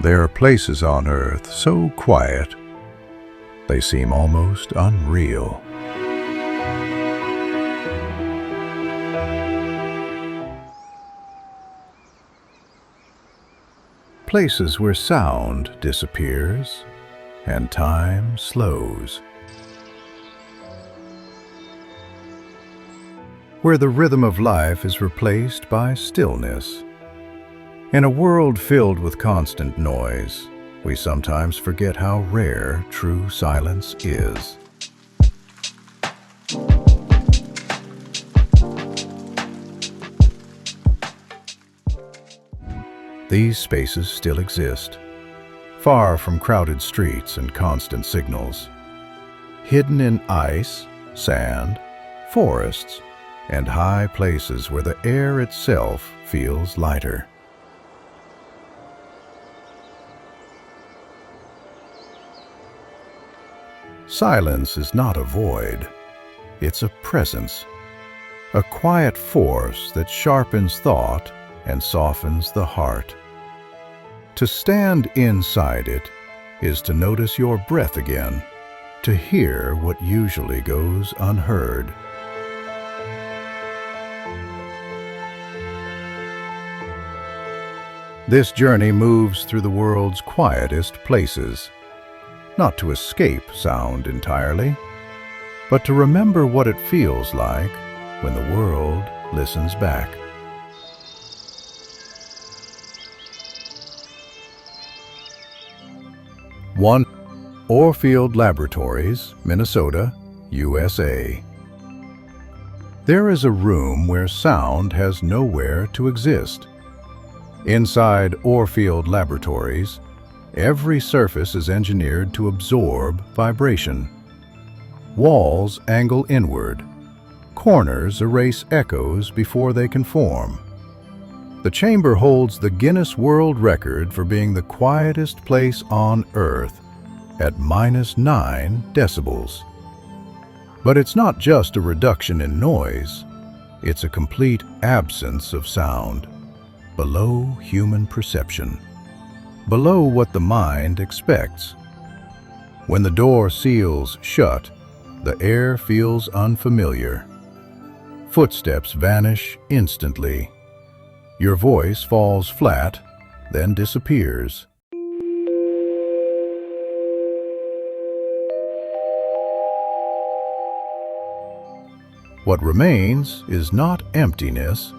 There are places on Earth so quiet, they seem almost unreal. Places where sound disappears and time slows. Where the rhythm of life is replaced by stillness. In a world filled with constant noise, we sometimes forget how rare true silence is. These spaces still exist, far from crowded streets and constant signals, hidden in ice, sand, forests, and high places where the air itself feels lighter. Silence is not a void, it's a presence, a quiet force that sharpens thought and softens the heart. To stand inside it is to notice your breath again, to hear what usually goes unheard. This journey moves through the world's quietest places, not to escape sound entirely, but to remember what it feels like when the world listens back. One, Unvearth Laboratories, Minnesota, USA. There is a room where sound has nowhere to exist. Inside Unvearth Laboratories, every surface is engineered to absorb vibration. Walls angle inward. Corners erase echoes before they can form. The chamber holds the Guinness World Record for being the quietest place on Earth at -9 decibels. But it's not just a reduction in noise, it's a complete absence of sound, below human perception, below what the mind expects. When the door seals shut, the air feels unfamiliar. Footsteps vanish instantly. Your voice falls flat, then disappears. What remains is not emptiness,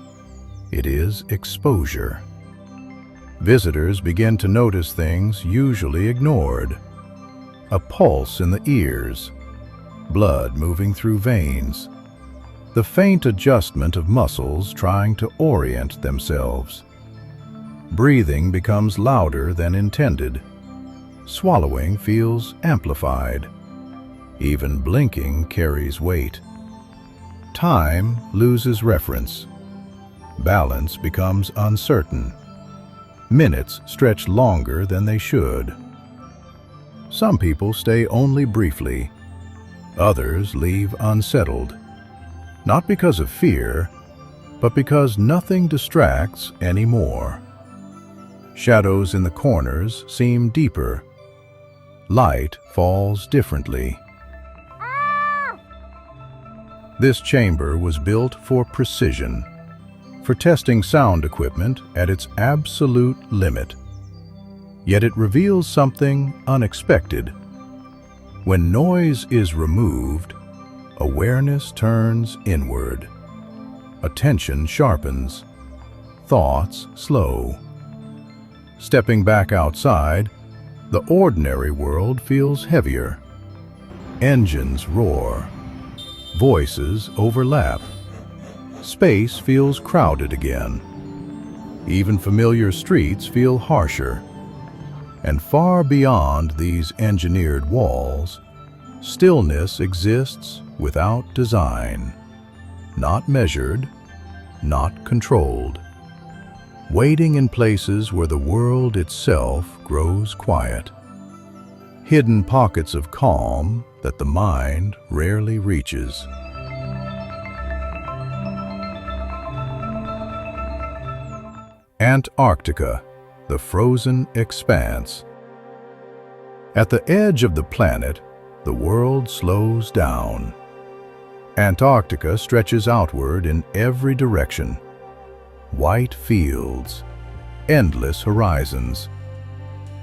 it is exposure. Visitors begin to notice things usually ignored. A pulse in the ears, blood moving through veins, the faint adjustment of muscles trying to orient themselves. Breathing becomes louder than intended. Swallowing feels amplified. Even blinking carries weight. Time loses reference. Balance becomes uncertain. Minutes stretch longer than they should. Some people stay only briefly. Others leave unsettled. Not because of fear, but because nothing distracts anymore. Shadows in the corners seem deeper. Light falls differently. This chamber was built for precision, for testing sound equipment at its absolute limit. Yet it reveals something unexpected. When noise is removed, awareness turns inward. Attention sharpens. Thoughts slow. Stepping back outside, the ordinary world feels heavier. Engines roar. Voices overlap. Space feels crowded again. Even familiar streets feel harsher. And far beyond these engineered walls, stillness exists without design, not measured, not controlled, waiting in places where the world itself grows quiet. Hidden pockets of calm that the mind rarely reaches. Antarctica, the frozen expanse. At the edge of the planet, the world slows down. Antarctica stretches outward in every direction. White fields, endless horizons.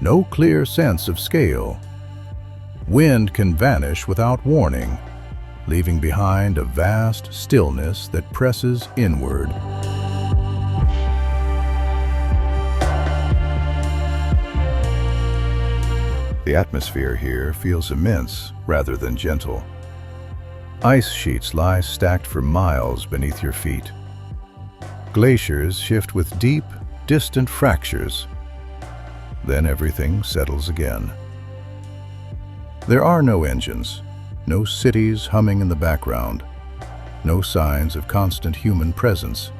No clear sense of scale. Wind can vanish without warning, leaving behind a vast stillness that presses inward. The atmosphere here feels immense rather than gentle. Ice sheets lie stacked for miles beneath your feet. Glaciers shift with deep, distant fractures. Then everything settles again. There are no engines, no cities humming in the background, no signs of constant human presence.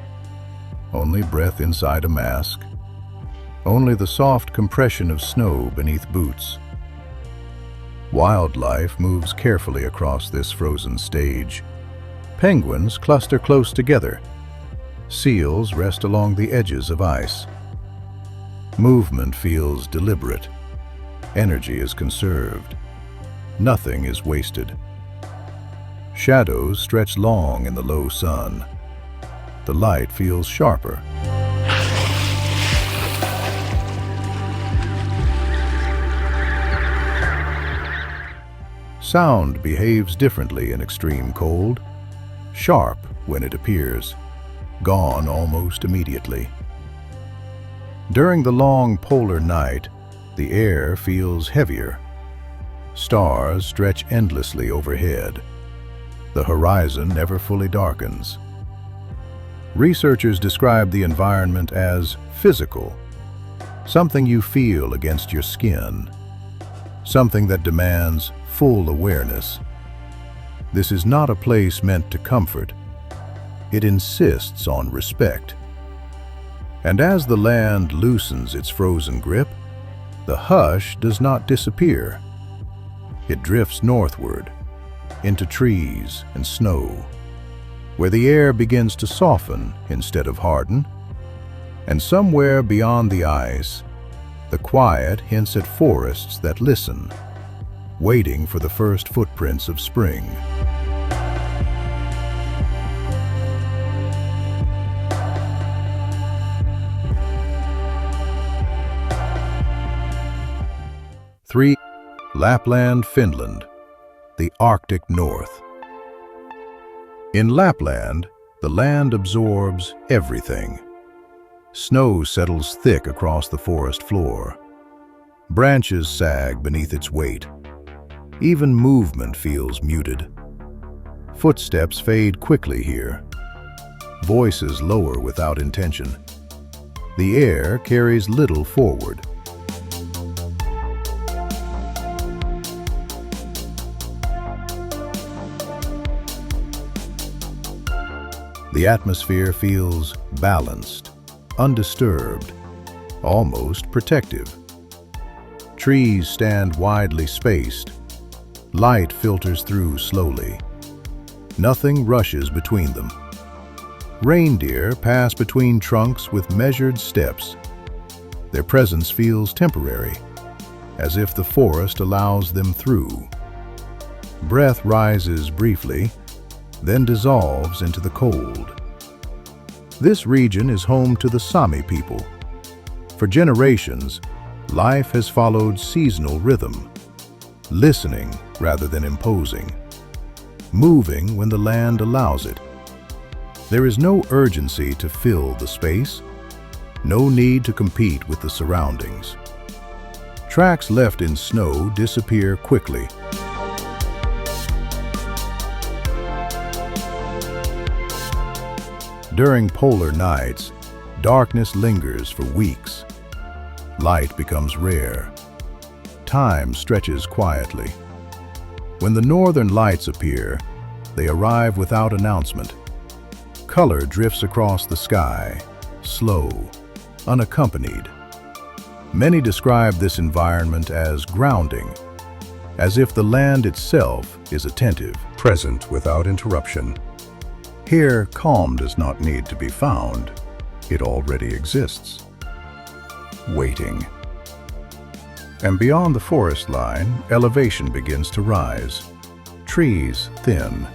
Only breath inside a mask, only the soft compression of snow beneath boots. Wildlife moves carefully across this frozen stage. Penguins cluster close together. Seals rest along the edges of ice. Movement feels deliberate. Energy is conserved. Nothing is wasted. Shadows stretch long in the low sun. The light feels sharper. Sound behaves differently in extreme cold. Sharp when it appears, gone almost immediately. During the long polar night, the air feels heavier. Stars stretch endlessly overhead. The horizon never fully darkens. Researchers describe the environment as physical, something you feel against your skin, something that demands full awareness. This is not a place meant to comfort. It insists on respect. And as the land loosens its frozen grip, the hush does not disappear. It drifts northward, into trees and snow, where the air begins to soften instead of harden. And somewhere beyond the ice, the quiet hints at forests that listen, waiting for the first footprints of spring. Three, Lapland, Finland, the Arctic North. In Lapland, the land absorbs everything. Snow settles thick across the forest floor. Branches sag beneath its weight. Even movement feels muted. Footsteps fade quickly here. Voices lower without intention. The air carries little forward. The atmosphere feels balanced, undisturbed, almost protective. Trees stand widely spaced. Light filters through slowly. Nothing rushes between them. Reindeer pass between trunks with measured steps. Their presence feels temporary, as if the forest allows them through. Breath rises briefly, then dissolves into the cold. This region is home to the Sami people. For generations, life has followed seasonal rhythm, listening rather than imposing, moving when the land allows it. There is no urgency to fill the space, no need to compete with the surroundings. Tracks left in snow disappear quickly. During polar nights, darkness lingers for weeks. Light becomes rare. Time stretches quietly. When the northern lights appear, they arrive without announcement. Color drifts across the sky, slow, unaccompanied. Many describe this environment as grounding, as if the land itself is attentive, present without interruption. Here, calm does not need to be found. It already exists. waiting. And beyond the forest line, elevation begins to rise. Trees thin,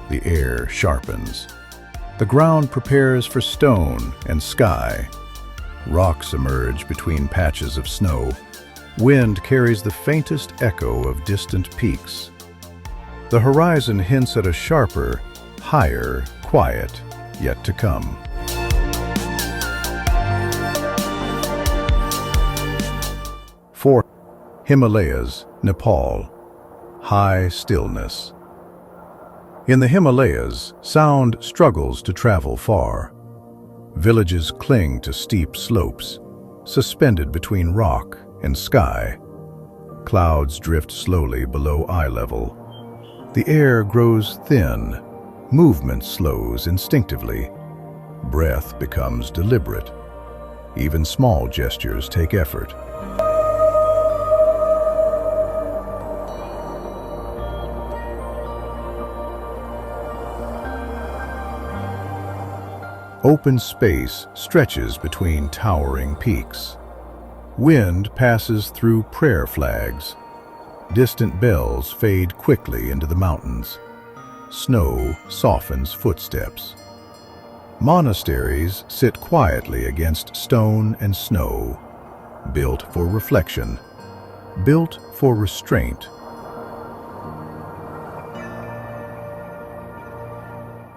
the air sharpens. The ground prepares for stone and sky. Rocks emerge between patches of snow. Wind carries the faintest echo of distant peaks. The horizon hints at a sharper, higher quiet yet to come. For Himalayas, Nepal, high stillness. In the Himalayas, sound struggles to travel far. Villages cling to steep slopes, suspended between rock and sky. Clouds drift slowly below eye level. The air grows thin, movement slows instinctively. Breath becomes deliberate. Even small gestures take effort. Open space stretches between towering peaks. Wind passes through prayer flags. Distant bells fade quickly into the mountains. Snow softens footsteps. Monasteries sit quietly against stone and snow, built for reflection, built for restraint.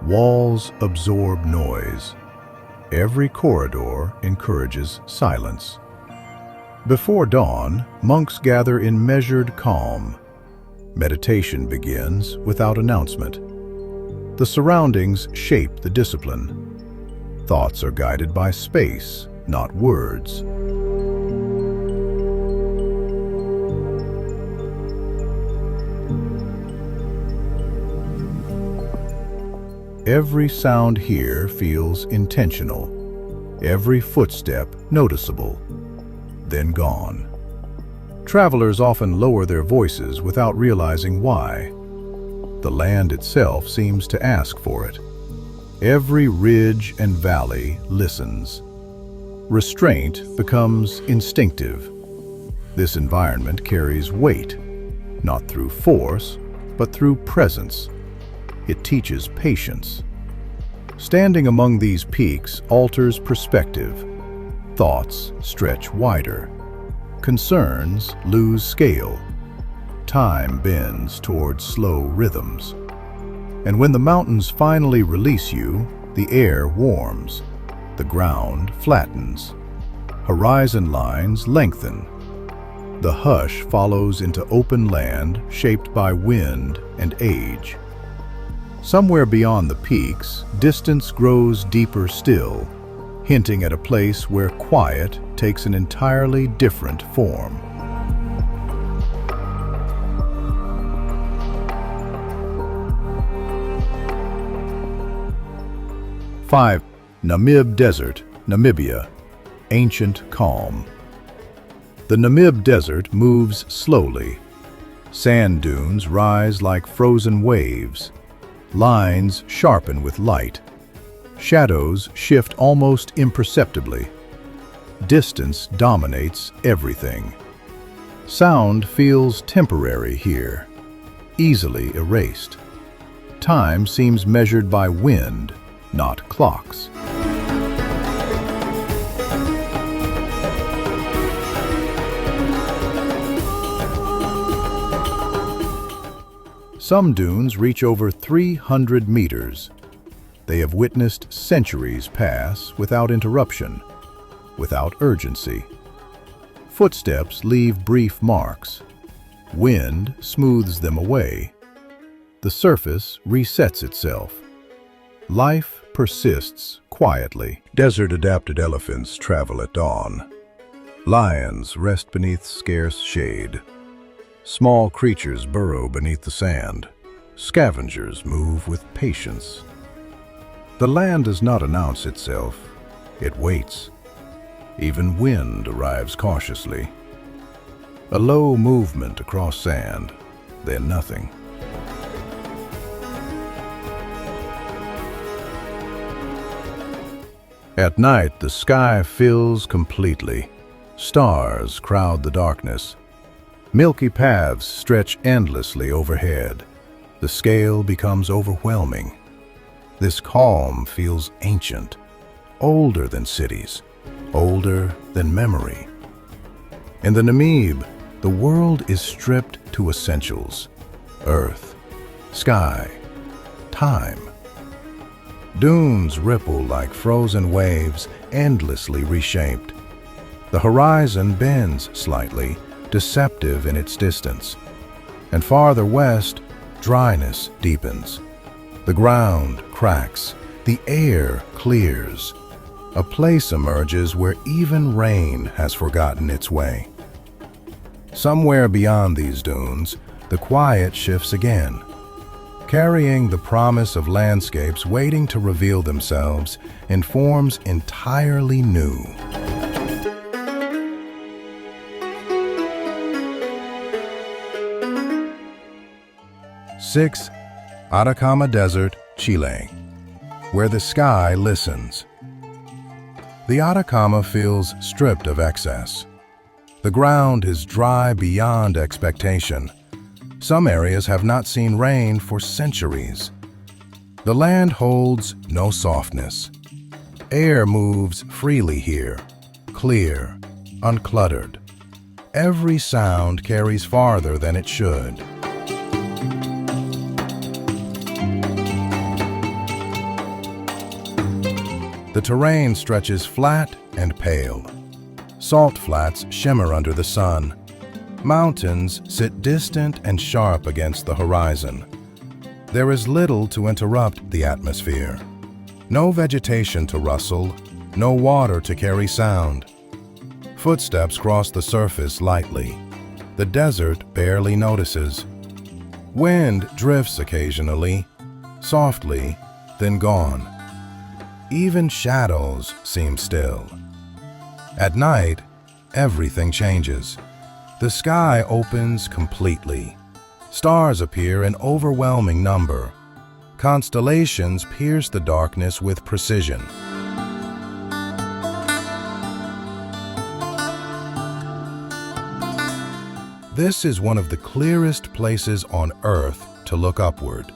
Walls absorb noise. Every corridor encourages silence. Before dawn, monks gather in measured calm. Meditation begins without announcement. The surroundings shape the discipline. Thoughts are guided by space, not words. Every sound here feels intentional. Every footstep noticeable, then gone. Travelers often lower their voices without realizing why. The land itself seems to ask for it. Every ridge and valley listens. Restraint becomes instinctive. This environment carries weight, not through force, but through presence. It teaches patience. Standing among these peaks alters perspective. Thoughts stretch wider. Concerns lose scale. Time bends towards slow rhythms. And when the mountains finally release you, the air warms. The ground flattens. Horizon lines lengthen. The hush follows into open land shaped by wind and age. Somewhere beyond the peaks, distance grows deeper still, hinting at a place where quiet takes an entirely different form. Five, Namib Desert, Namibia, ancient calm. The Namib Desert moves slowly. Sand dunes rise like frozen waves. Lines sharpen with light. Shadows shift almost imperceptibly. Distance dominates everything. Sound feels temporary here, easily erased. Time seems measured by wind, not clocks. Some dunes reach over 300 meters. They have witnessed centuries pass without interruption, without urgency. Footsteps leave brief marks. Wind smooths them away. The surface resets itself. Life persists quietly. Desert-adapted elephants travel at dawn. Lions rest beneath scarce shade. Small creatures burrow beneath the sand. Scavengers move with patience. The land does not announce itself. It waits. Even wind arrives cautiously. A low movement across sand, then nothing. At night, the sky fills completely. Stars crowd the darkness. Milky paths stretch endlessly overhead. The scale becomes overwhelming. This calm feels ancient, older than cities, older than memory. In the Namib, the world is stripped to essentials: earth, sky, time. Dunes ripple like frozen waves, endlessly reshaped. The horizon bends slightly, deceptive in its distance. And farther west, dryness deepens. The ground cracks, the air clears. A place emerges where even rain has forgotten its way. Somewhere beyond these dunes, the quiet shifts again, carrying the promise of landscapes waiting to reveal themselves in forms entirely new. Six, Atacama Desert, Chile, where the sky listens. The Atacama feels stripped of excess. The ground is dry beyond expectation. Some areas have not seen rain for centuries. The land holds no softness. Air moves freely here, clear, uncluttered. Every sound carries farther than it should. The terrain stretches flat and pale. Salt flats shimmer under the sun. Mountains sit distant and sharp against the horizon. There is little to interrupt the atmosphere. No vegetation to rustle, no water to carry sound. Footsteps cross the surface lightly. The desert barely notices. Wind drifts occasionally, softly, then gone. Even shadows seem still. At night, everything changes. The sky opens completely. Stars appear in overwhelming number. Constellations pierce the darkness with precision. This is one of the clearest places on Earth to look upward.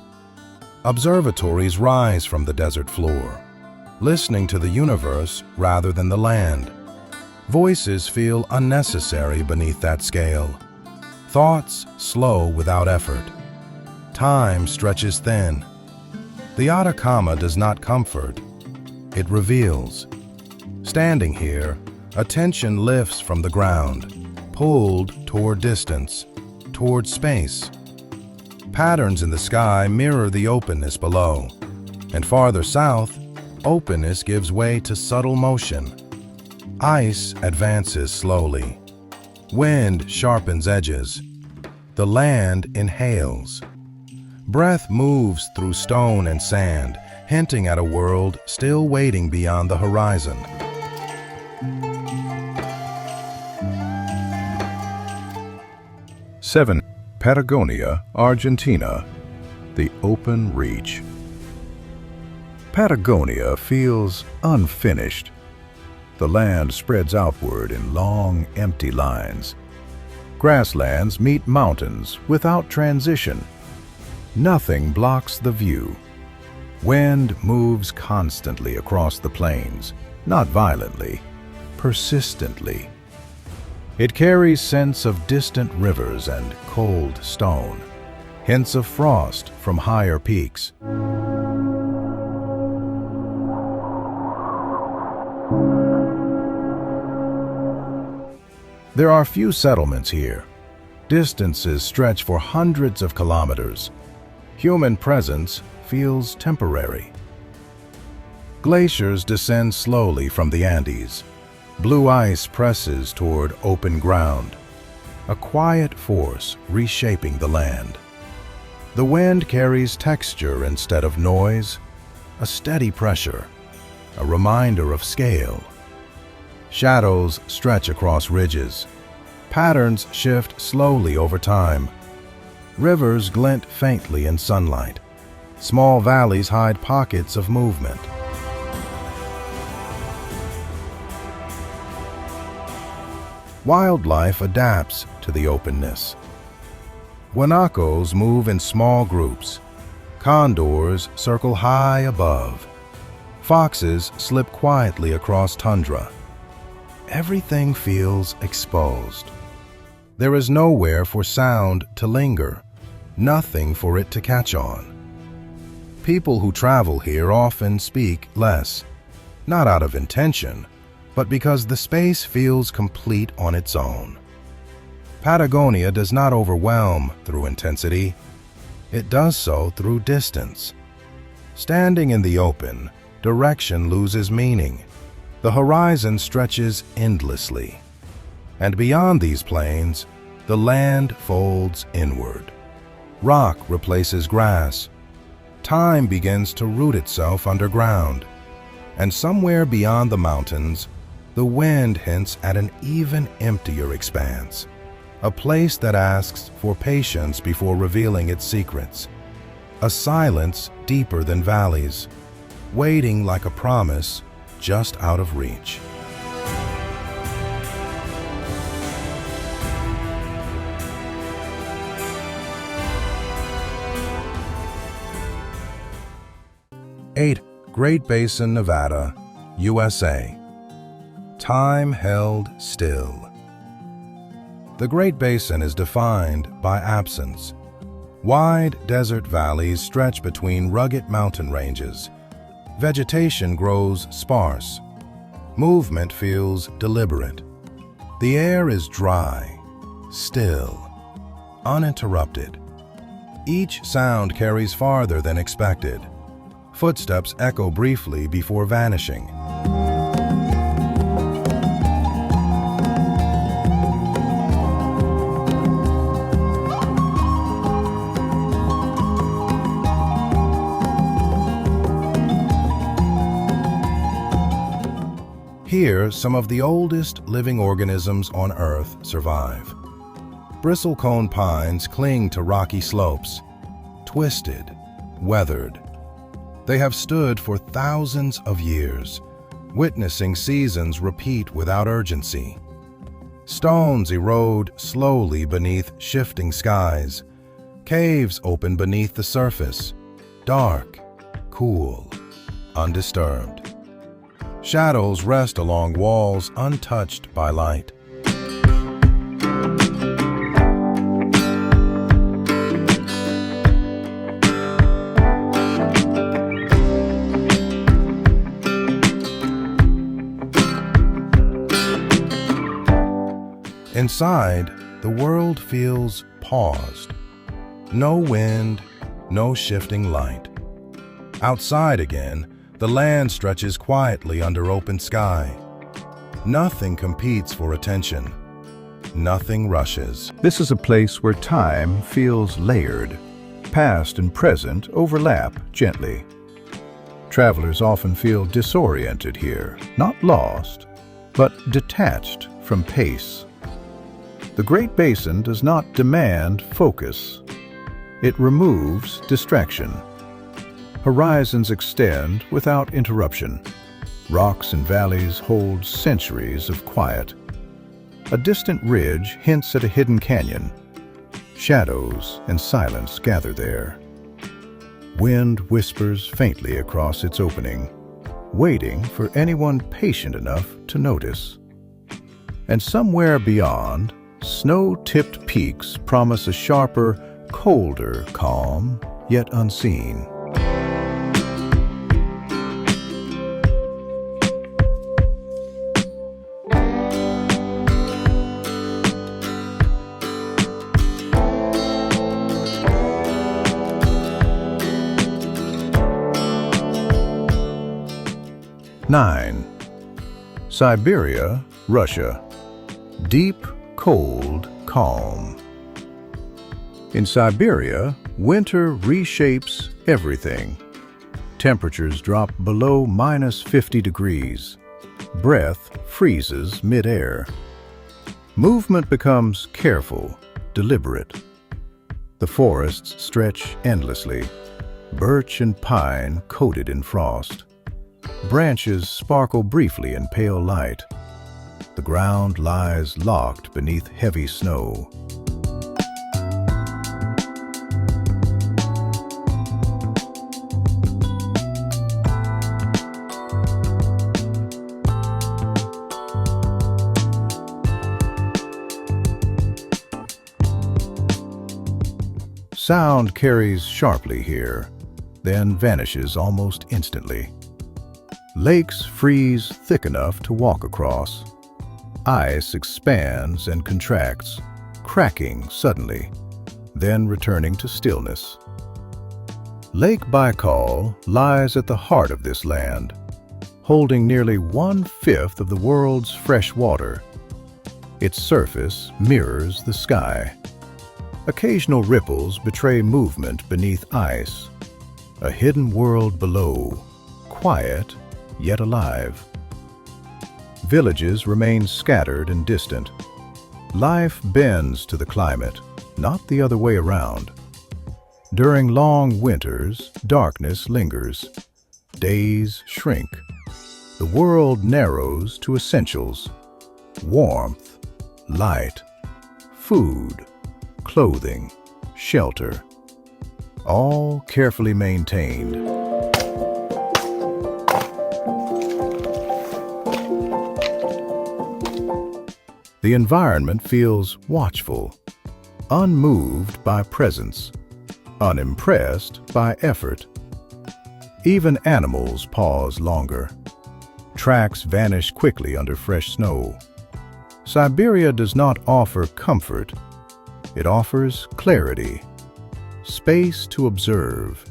Observatories rise from the desert floor, listening to the universe rather than the land. Voices feel unnecessary beneath that scale. Thoughts slow without effort. Time stretches thin. The Atacama does not comfort, it reveals. Standing here, attention lifts from the ground, pulled toward distance, toward space. Patterns in the sky mirror the openness below, and farther south, openness gives way to subtle motion. Ice advances slowly. Wind sharpens edges. The land inhales. Breath moves through stone and sand, hinting at a world still waiting beyond the horizon. Seven, Patagonia, Argentina, the open reach. Patagonia feels unfinished. The land spreads outward in long, empty lines. Grasslands meet mountains without transition. Nothing blocks the view. Wind moves constantly across the plains, not violently, persistently. It carries scents of distant rivers and cold stone, hints of frost from higher peaks. There are few settlements here. Distances stretch for hundreds of kilometers. Human presence feels temporary. Glaciers descend slowly from the Andes. Blue ice presses toward open ground. A quiet force reshaping the land. The wind carries texture instead of noise, a steady pressure, a reminder of scale. Shadows stretch across ridges. Patterns shift slowly over time. Rivers glint faintly in sunlight. Small valleys hide pockets of movement. Wildlife adapts to the openness. Guanacos move in small groups. Condors circle high above. Foxes slip quietly across tundra. Everything feels exposed. There is nowhere for sound to linger, nothing for it to catch on. People who travel here often speak less, not out of intention, but because the space feels complete on its own. Patagonia does not overwhelm through intensity. It does so through distance. Standing in the open, direction loses meaning. The horizon stretches endlessly. And beyond these plains, the land folds inward. Rock replaces grass. Time begins to root itself underground. And somewhere beyond the mountains, the wind hints at an even emptier expanse, a place that asks for patience before revealing its secrets, a silence deeper than valleys, waiting like a promise just out of reach. Great Basin, Nevada, USA. Time held still. The Great Basin is defined by absence. Wide desert valleys stretch between rugged mountain ranges. Vegetation grows sparse. Movement feels deliberate. The air is dry, still, uninterrupted. Each sound carries farther than expected. Footsteps echo briefly before vanishing. Here, some of the oldest living organisms on Earth survive. Bristlecone pines cling to rocky slopes, twisted, weathered. They have stood for thousands of years, witnessing seasons repeat without urgency. Stones erode slowly beneath shifting skies. Caves open beneath the surface, dark, cool, undisturbed. Shadows rest along walls untouched by light. Inside, the world feels paused. No wind, no shifting light. Outside again, the land stretches quietly under open sky. Nothing competes for attention. Nothing rushes. This is a place where time feels layered. Past and present overlap gently. Travelers often feel disoriented here, not lost, but detached from pace. The Great Basin does not demand focus. It removes distraction. Horizons extend without interruption. Rocks and valleys hold centuries of quiet. A distant ridge hints at a hidden canyon. Shadows and silence gather there. Wind whispers faintly across its opening, waiting for anyone patient enough to notice. And somewhere beyond, snow-tipped peaks promise a sharper, colder calm, yet unseen. Siberia, Russia. Deep, cold calm. In Siberia, winter reshapes everything. Temperatures drop below -50 degrees. Breath freezes mid-air. Movement becomes careful, deliberate. The forests stretch endlessly, birch and pine coated in frost. Branches sparkle briefly in pale light. The ground lies locked beneath heavy snow. Sound carries sharply here, then vanishes almost instantly. Lakes freeze thick enough to walk across. Ice expands and contracts, cracking suddenly, then returning to stillness. Lake Baikal lies at the heart of this land, holding nearly 1/5 of the world's fresh water. Its surface mirrors the sky. Occasional ripples betray movement beneath ice. A hidden world below, quiet yet alive. Villages remain scattered and distant. Life bends to the climate, not the other way around. During long winters, darkness lingers. Days shrink. The world narrows to essentials: warmth, light, food, clothing, shelter, all carefully maintained. The environment feels watchful, unmoved by presence, unimpressed by effort. Even animals pause longer. Tracks vanish quickly under fresh snow. Siberia does not offer comfort. It offers clarity, space to observe.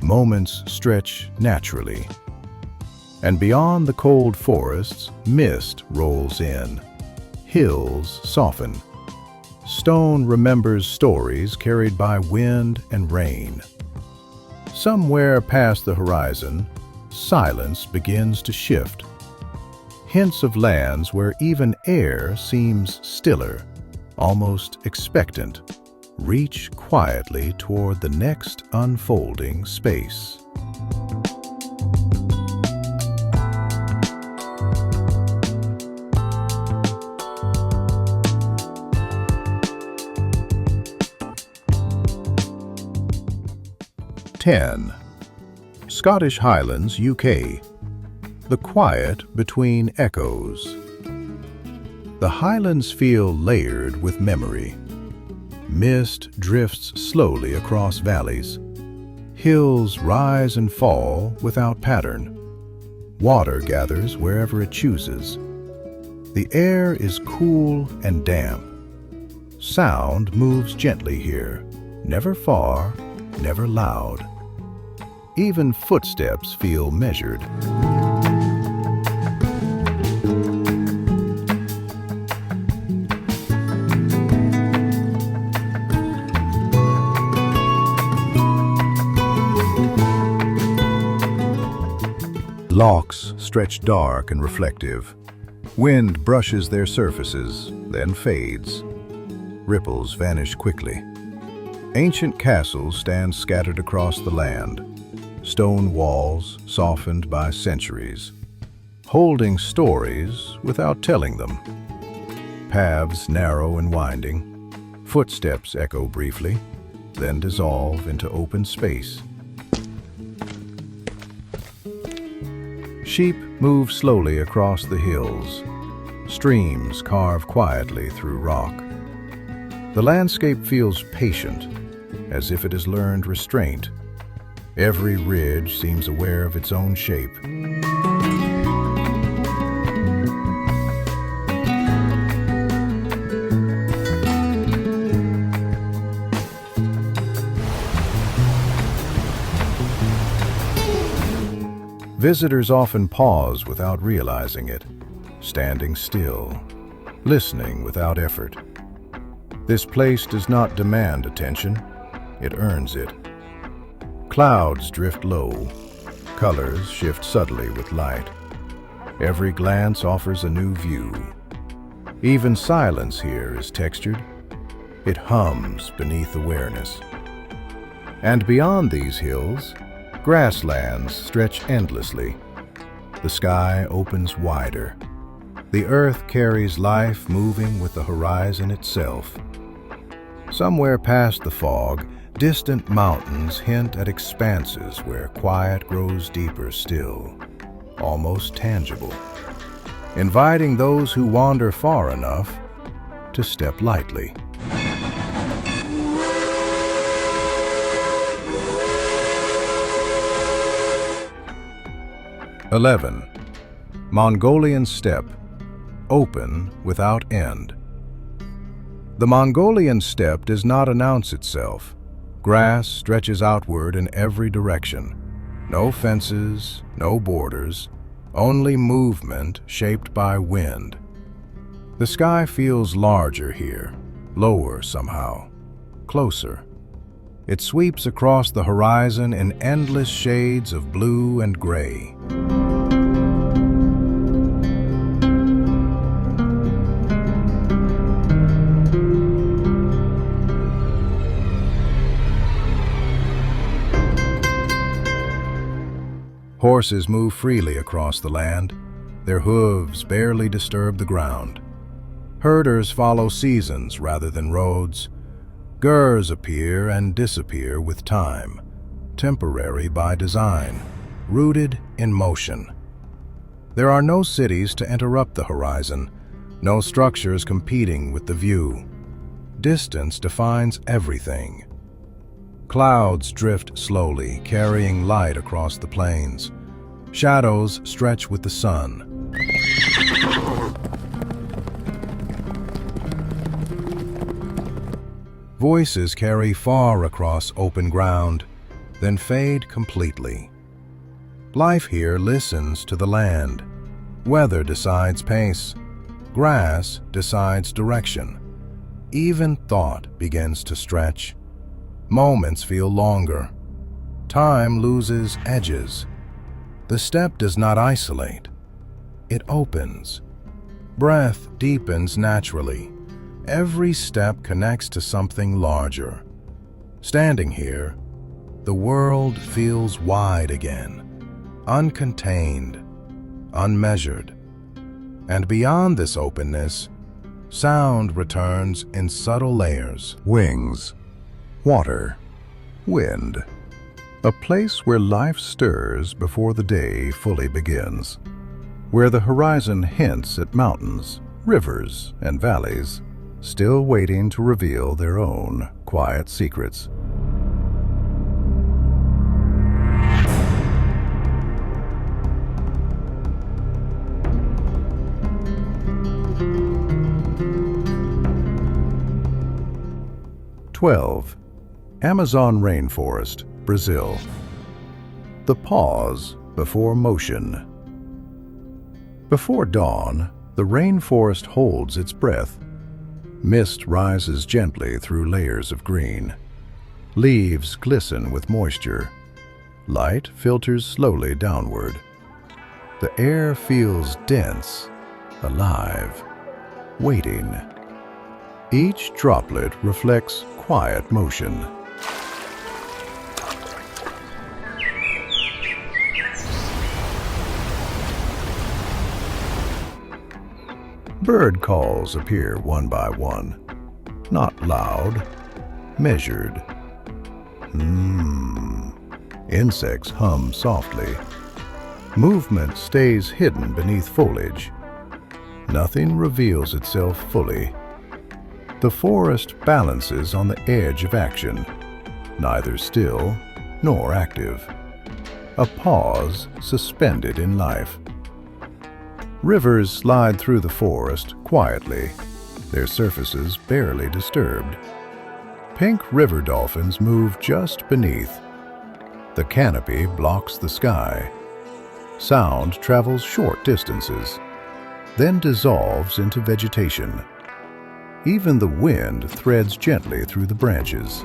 Moments stretch naturally. And beyond the cold forests, mist rolls in. Hills soften. Stone remembers stories carried by wind and rain. Somewhere past the horizon, silence begins to shift. Hints of lands where even air seems stiller, almost expectant, reach quietly toward the next unfolding space. Scottish Highlands, UK. The quiet between echoes. The Highlands feel layered with memory. Mist drifts slowly across valleys. Hills rise and fall without pattern. Water gathers wherever it chooses. The air is cool and damp. Sound moves gently here, never far, never loud. Even footsteps feel measured. Lochs stretch dark and reflective. Wind brushes their surfaces, then fades. Ripples vanish quickly. Ancient castles stand scattered across the land. Stone walls softened by centuries, holding stories without telling them. Paths narrow and winding. Footsteps echo briefly, then dissolve into open space. Sheep move slowly across the hills. Streams carve quietly through rock. The landscape feels patient, as if it has learned restraint. Every ridge seems aware of its own shape. Visitors often pause without realizing it, standing still, listening without effort. This place does not demand attention, it earns it. Clouds drift low, colors shift subtly with light. Every glance offers a new view. Even silence here is textured. It hums beneath awareness. And beyond these hills, grasslands stretch endlessly. The sky opens wider. The earth carries life moving with the horizon itself. Somewhere past the fog, distant mountains hint at expanses where quiet grows deeper still, almost tangible, inviting those who wander far enough to step lightly. (11) Mongolian steppe, open without end. The Mongolian steppe does not announce itself. Grass stretches outward in every direction. No fences, no borders, only movement shaped by wind. The sky feels larger here, lower somehow, closer. It sweeps across the horizon in endless shades of blue and gray. Horses move freely across the land. Their hooves barely disturb the ground. Herders follow seasons rather than roads. Gurs appear and disappear with time, temporary by design, rooted in motion. There are no cities to interrupt the horizon, no structures competing with the view. Distance defines everything. Clouds drift slowly, carrying light across the plains. Shadows stretch with the sun. Voices carry far across open ground, then fade completely. Life here listens to the land. Weather decides pace. Grass decides direction. Even thought begins to stretch. Moments feel longer. Time loses edges. The steppe does not isolate. It opens. Breath deepens naturally. Every step connects to something larger. Standing here, the world feels wide again, uncontained, unmeasured. And beyond this openness, sound returns in subtle layers. Wings, water, wind. A place where life stirs before the day fully begins. Where the horizon hints at mountains, rivers, and valleys, still waiting to reveal their own quiet secrets. (12) Amazon rainforest, Brazil. The pause before motion. Before dawn, the rainforest holds its breath. Mist rises gently through layers of green. Leaves glisten with moisture. Light filters slowly downward. The air feels dense, alive, waiting. Each droplet reflects quiet motion. Bird calls appear one by one, not loud, measured. Insects hum softly. Movement stays hidden beneath foliage. Nothing reveals itself fully. The forest balances on the edge of action, neither still nor active. A pause suspended in life. Rivers slide through the forest quietly, their surfaces barely disturbed. Pink river dolphins move just beneath. The canopy blocks the sky. Sound travels short distances, then dissolves into vegetation. Even the wind threads gently through the branches.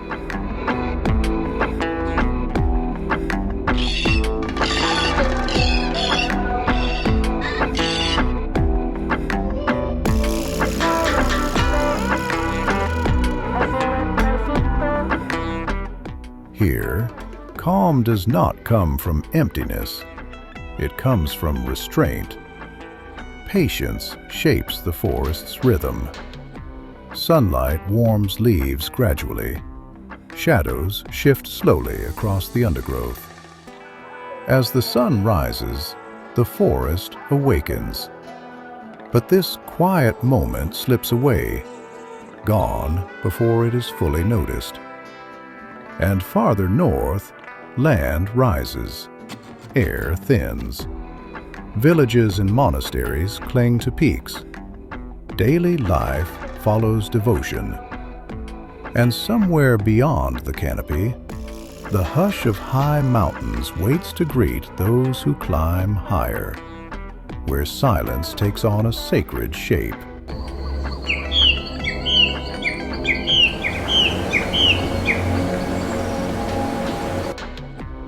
Here, calm does not come from emptiness. It comes from restraint. Patience shapes the forest's rhythm. Sunlight warms leaves gradually. Shadows shift slowly across the undergrowth. As the sun rises, the forest awakens. But this quiet moment slips away, gone before it is fully noticed. And farther north, land rises, air thins. Villages and monasteries cling to peaks. Daily life follows devotion. And somewhere beyond the canopy, the hush of high mountains waits to greet those who climb higher, where silence takes on a sacred shape.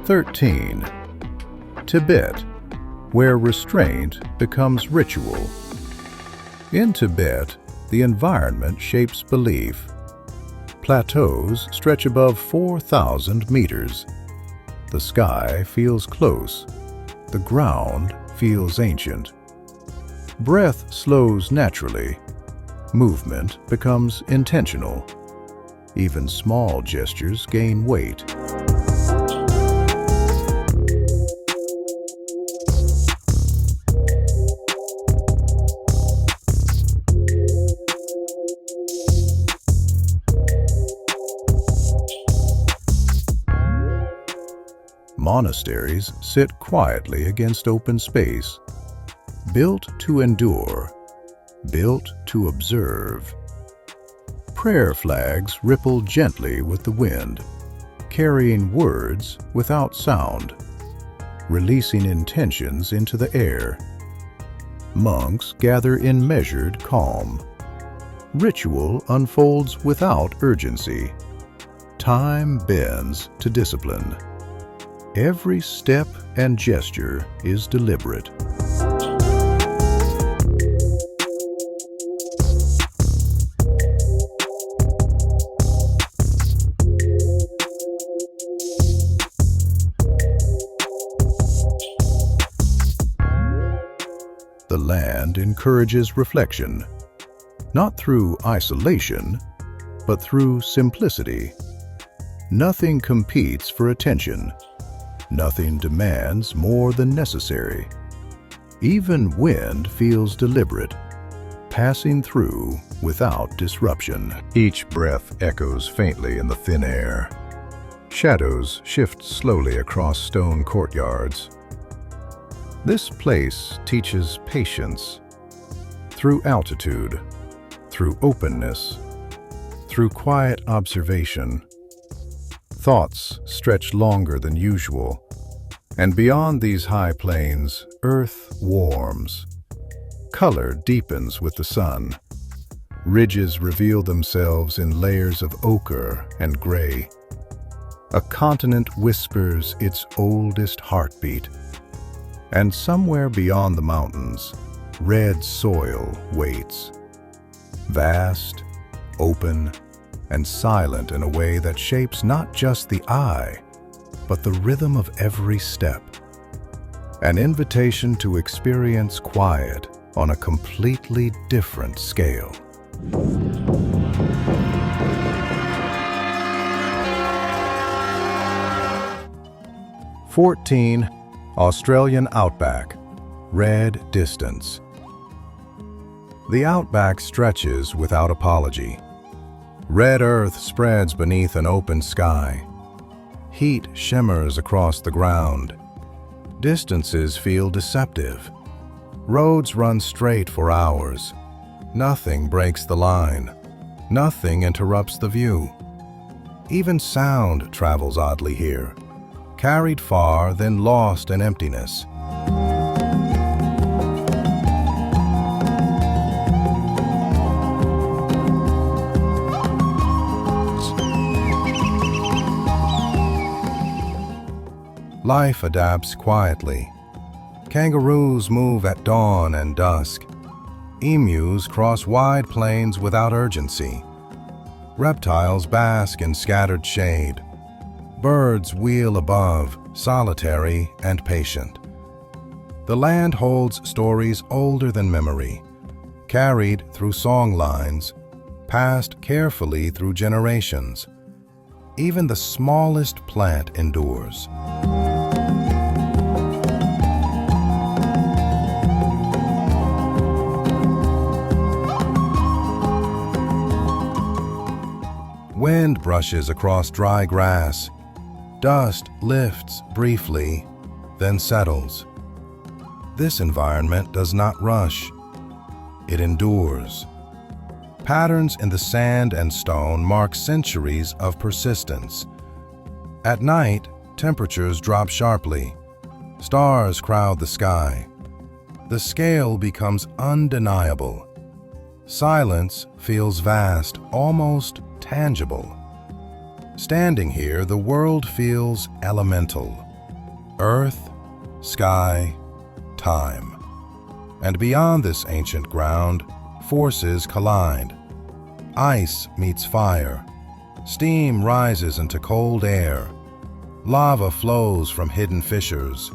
(13) Tibet, where restraint becomes ritual. In Tibet, the environment shapes belief. Plateaus stretch above 4,000 meters. The sky feels close. The ground feels ancient. Breath slows naturally. Movement becomes intentional. Even small gestures gain weight. Monasteries sit quietly against open space, built to endure, built to observe. Prayer flags ripple gently with the wind, carrying words without sound, releasing intentions into the air. Monks gather in measured calm. Ritual unfolds without urgency. Time bends to discipline. Every step and gesture is deliberate. The land encourages reflection, not through isolation, but through simplicity. Nothing competes for attention. Nothing demands more than necessary. Even wind feels deliberate, passing through without disruption. Each breath echoes faintly in the thin air. Shadows shift slowly across stone courtyards. This place teaches patience through altitude, through openness, through quiet observation. Thoughts stretch longer than usual, and beyond these high plains, earth warms. Color deepens with the sun. Ridges reveal themselves in layers of ochre and gray. A continent whispers its oldest heartbeat. And somewhere beyond the mountains, red soil waits. Vast, open, and silent in a way that shapes not just the eye, but the rhythm of every step. An invitation to experience quiet on a completely different scale. (14) Australian Outback, red distance. The outback stretches without apology. Red earth spreads beneath an open sky. Heat shimmers across the ground. Distances feel deceptive. Roads run straight for hours. Nothing breaks the line. Nothing interrupts the view. Even sound travels oddly here, carried far, then lost in emptiness. Life adapts quietly. Kangaroos move at dawn and dusk. Emus cross wide plains without urgency. Reptiles bask in scattered shade. Birds wheel above, solitary and patient. The land holds stories older than memory, carried through song lines, passed carefully through generations. Even the smallest plant endures. Wind brushes across dry grass. Dust lifts briefly, then settles. This environment does not rush. It endures. Patterns in the sand and stone mark centuries of persistence. At night, temperatures drop sharply. Stars crowd the sky. The scale becomes undeniable. Silence feels vast, almost tangible. Standing here, the world feels elemental. Earth, sky, time. And beyond this ancient ground, forces collide. Ice meets fire. Steam rises into cold air. Lava flows from hidden fissures.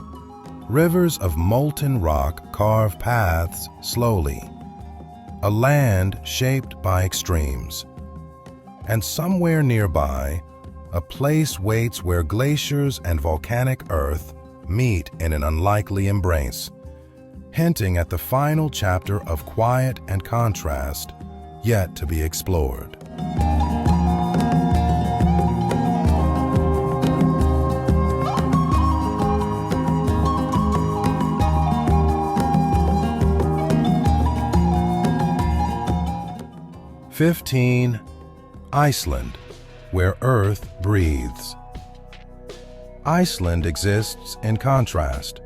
Rivers of molten rock carve paths slowly. A land shaped by extremes. And somewhere nearby, a place waits where glaciers and volcanic earth meet in an unlikely embrace, hinting at the final chapter of quiet and contrast yet to be explored. "15. Iceland, where Earth breathes." Iceland exists in contrast.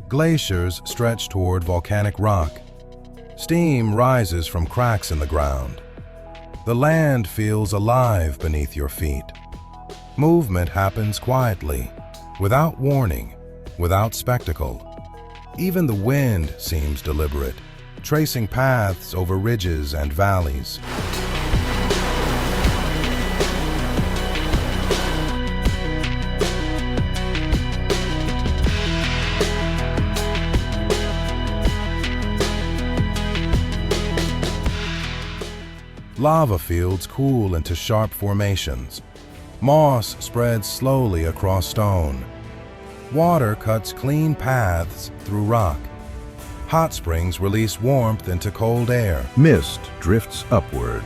Glaciers stretch toward volcanic rock. Steam rises from cracks in the ground. The land feels alive beneath your feet. Movement happens quietly, without warning, without spectacle. Even the wind seems deliberate, tracing paths over ridges and valleys. Lava fields cool into sharp formations. Moss spreads slowly across stone. Water cuts clean paths through rock. Hot springs release warmth into cold air. Mist drifts upward,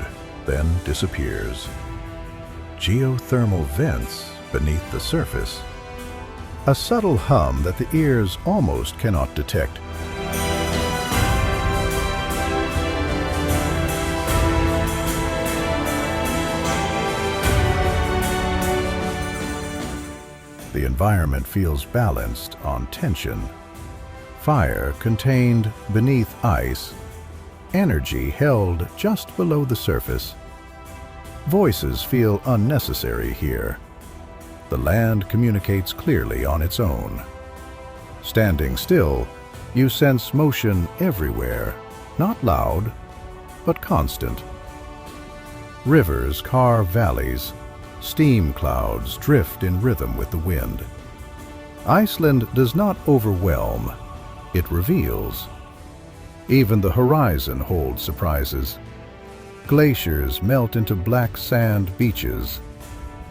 then disappears. Geothermal vents beneath the surface. A subtle hum that the ears almost cannot detect. The environment feels balanced on tension. Fire contained beneath ice, energy held just below the surface. Voices feel unnecessary here. The land communicates clearly on its own. Standing still, you sense motion everywhere, not loud, but constant. Rivers carve valleys. Steam clouds drift in rhythm with the wind. Iceland does not overwhelm, it reveals. Even the horizon holds surprises. Glaciers melt into black sand beaches.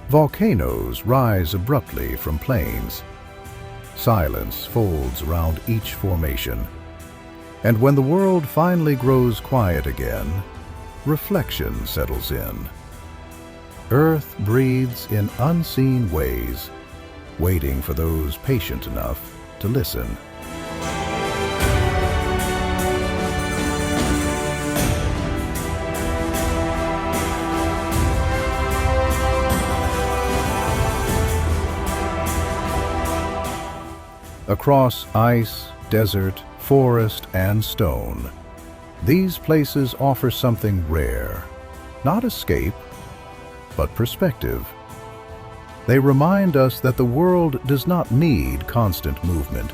Volcanoes rise abruptly from plains. Silence folds around each formation. And when the world finally grows quiet again, reflection settles in. Earth breathes in unseen ways, waiting for those patient enough to listen. Across ice, desert, forest, and stone, these places offer something rare, not escape, but perspective. They remind us that the world does not need constant movement,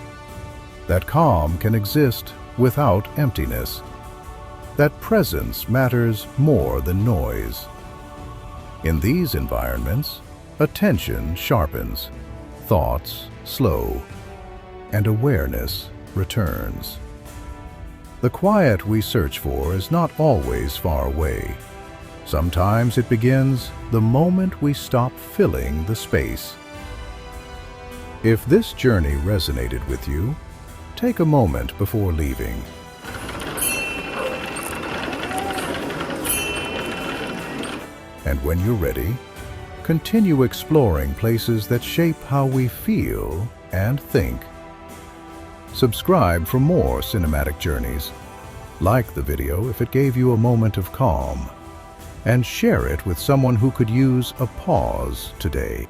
that calm can exist without emptiness, that presence matters more than noise. In these environments, attention sharpens, thoughts slow, and awareness returns. The quiet we search for is not always far away. Sometimes it begins the moment we stop filling the space. If this journey resonated with you, take a moment before leaving. And when you're ready, continue exploring places that shape how we feel and think. Subscribe for more cinematic journeys. Like the video if it gave you a moment of calm. And share it with someone who could use a pause today.